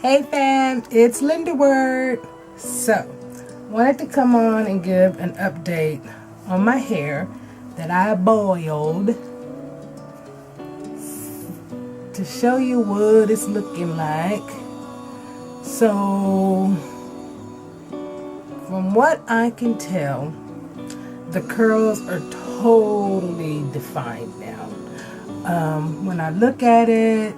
Hey fam, it's Linda Word. So, wanted to come on and give an update on my hair that I boiled to show you what it's looking like. So, from what I can tell, the curls are totally defined now. When I look at it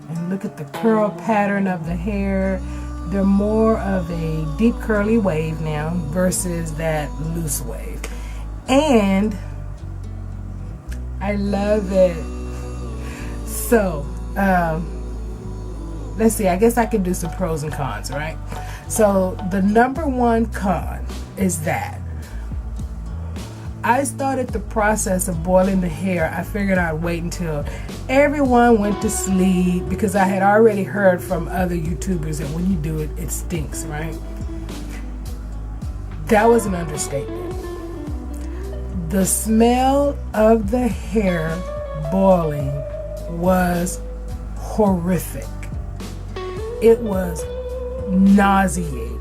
and look at the curl pattern of the hair, they're more of a deep curly wave now versus that loose wave. And I love it. So, let's see, I guess I could do some pros and cons, right? So the number one con is that I started the process of boiling the hair. I figured I'd wait until everyone went to sleep because I had already heard from other YouTubers that when you do it, it stinks, right? That was an understatement. The smell of the hair boiling was horrific. It was nauseating.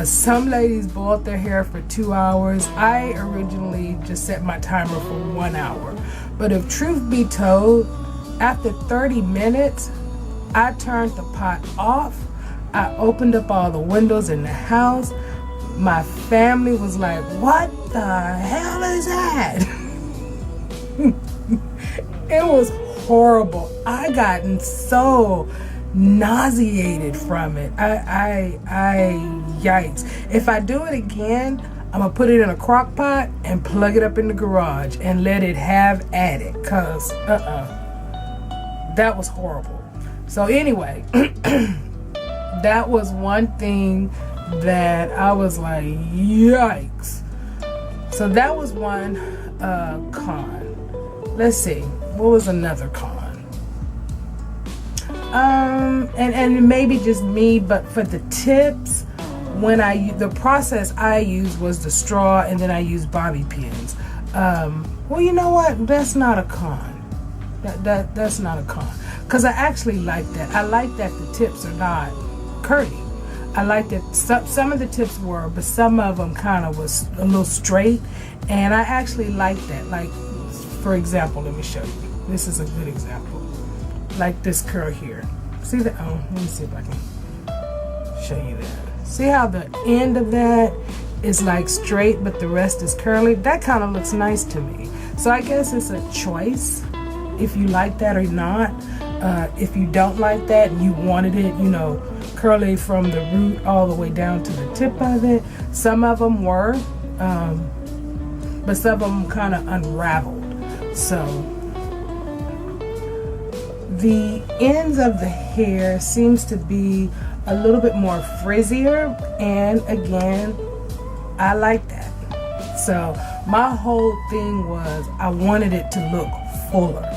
Some ladies boiled their hair for 2 hours. I originally just set my timer for 1 hour. But if truth be told, after 30 minutes, I turned the pot off. I opened up all the windows in the house. My family was like, "What the hell is that?" It was horrible. I gotten so nauseated from it. I yikes. If I do it again, I'm gonna put it in a crock pot and plug it up in the garage and let it have at it, cause that was horrible. So anyway, that was one thing that I was like, yikes. So that was one con. Let's see, what was another con? And maybe just me, but for the tips, when the process I used was the straw, and then I used bobby pins. Well, you know what? That's not a con. That's not a con, because I actually like that. I like that the tips are not curly. I like that some of the tips were, but some of them kind of was a little straight, and I actually like that. Like, for example, let me show you. This is a good example. Like this curl here. See that? Oh, let me see if I can show you that. See how the end of that is like straight, but the rest is curly? That kind of looks nice to me. So I guess it's a choice if you like that or not. If you don't like that and you wanted it, you know, curly from the root all the way down to the tip of it. Some of them were, but some of them kind of unraveled. So the ends of the hair seems to be a little bit more frizzier, and again, I like that. So my whole thing was I wanted it to look fuller.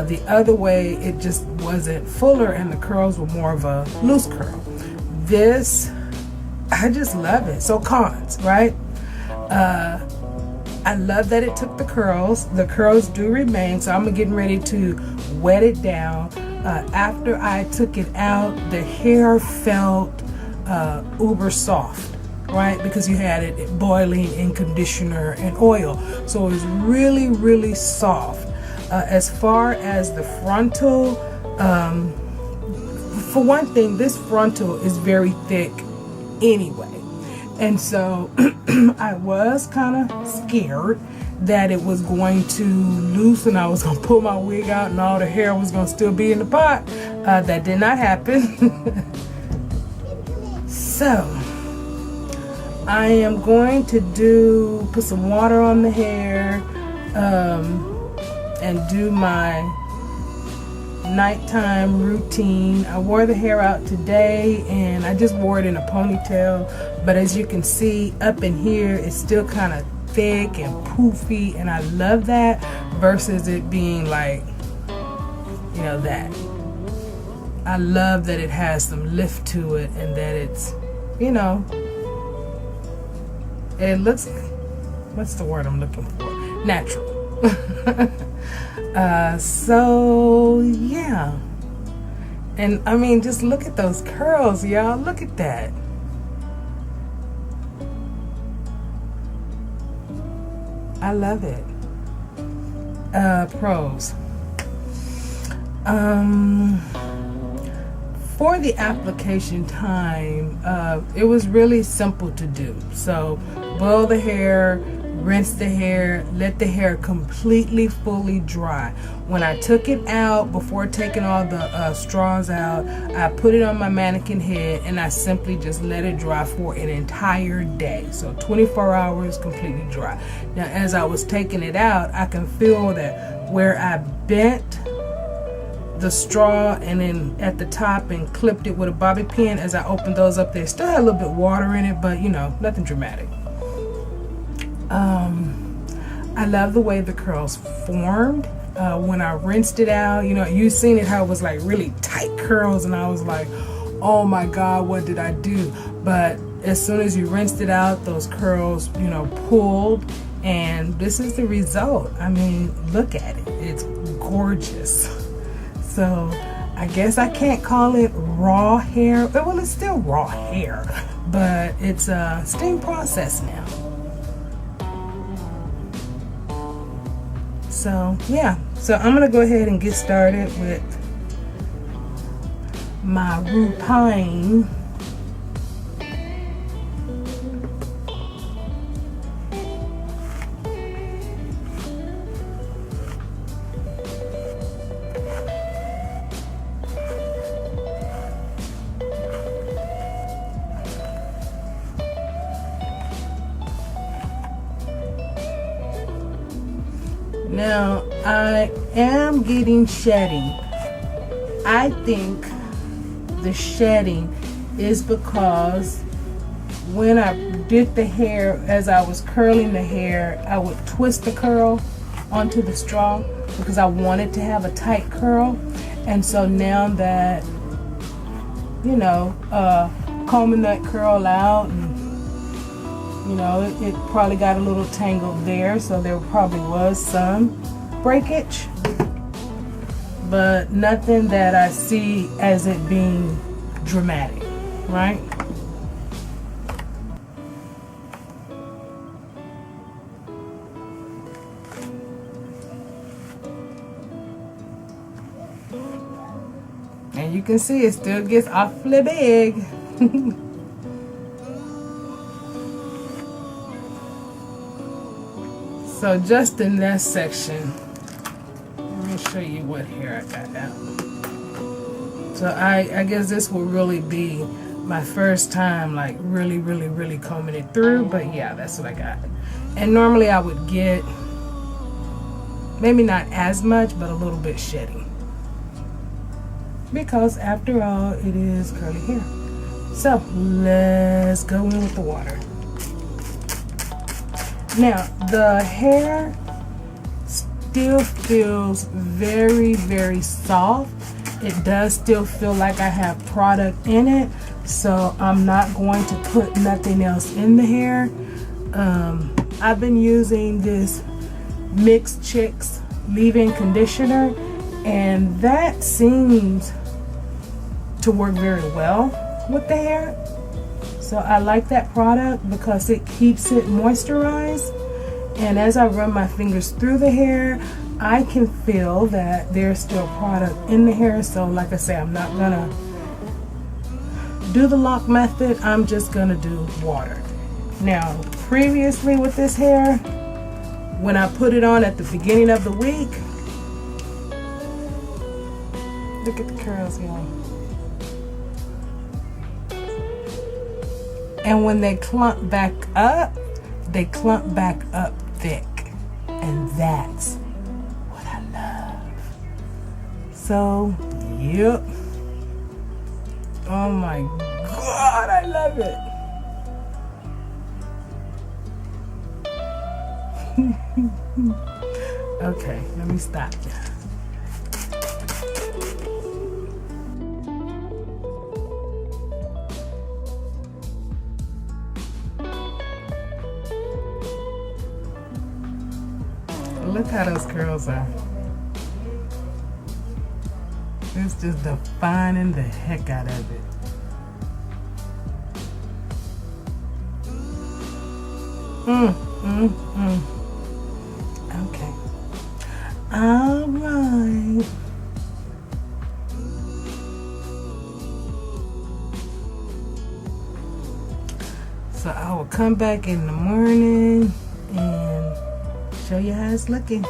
The other way, it just wasn't fuller and the curls were more of a loose curl. This, I just love it. So cons, right? I love that it took the curls. The curls do remain, so I'm getting ready to wet it down. After I took it out, the hair felt uber soft, right? Because you had it boiling in conditioner and oil. So it was really, really soft. As far as the frontal, for one thing, this frontal is very thick anyway. And so I was kind of scared that it was going to loosen. I was going to pull my wig out and all the hair was going to still be in the pot. That did not happen. So I am going to put some water on the hair and do my nighttime routine. I wore the hair out today and I just wore it in a ponytail, but as you can see up in here, it's still kind of thick and poofy, and I love that versus it being like, you know, that. I love that it has some lift to it and that it's, you know, it looks, what's the word I'm looking for? Natural. So yeah, And I mean, just look at those curls, y'all. Look at that. I love it. Pros. For the application time, it was really simple to do. So boil the hair, rinse the hair, let the hair completely fully dry. When I took it out, before taking all the straws out, I put it on my mannequin head and I simply just let it dry for an entire day. So 24 hours completely dry. Now as I was taking it out, I can feel that where I bent the straw and then at the top and clipped it with a bobby pin, as I opened those up, there still had a little bit of water in it, but you know, nothing dramatic. I love the way the curls formed when I rinsed it out. You know, you've seen it how it was like really tight curls, and I was like, oh my God, what did I do? But as soon as you rinsed it out, those curls, you know, pulled, and this is the result. I mean, look at it. It's gorgeous. So I guess I can't call it raw hair. Well, it's still raw hair, but it's a steam process now. So yeah, so I'm gonna go ahead and get started with my Rupine. Now, I am getting shedding. I think the shedding is because when I did the hair, as I was curling the hair, I would twist the curl onto the straw because I wanted to have a tight curl. And so now that, you know, combing that curl out, and you know, it probably got a little tangled there, so there probably was some breakage, but nothing that I see as it being dramatic, right? And you can see it still gets awfully big. So just in that section, let me show you what hair I got out. So I guess this will really be my first time like really combing it through, but yeah, that's what I got. And normally I would get maybe not as much, but a little bit shedding, because after all, it is curly hair. So let's go in with the water. Now, the hair still feels very soft. It does still feel like I have product in it, so I'm not going to put nothing else in the hair. I've been using this Mixed Chicks leave-in conditioner, and that seems to work very well with the hair. So I like that product because it keeps it moisturized, and as I run my fingers through the hair, I can feel that there's still product in the hair. So like I say, I'm not gonna do the lock method, I'm just gonna do water. Now, previously with this hair, when I put it on at the beginning of the week, look at the curls, y'all. And when they clump back up, they clump back up thick. And that's what I love. So, yep. Oh my God, I love it. Okay, let me stop. Look how those curls are. It's just defining the heck out of it. Okay. All right. So I will come back in the morning and show you how it's looking.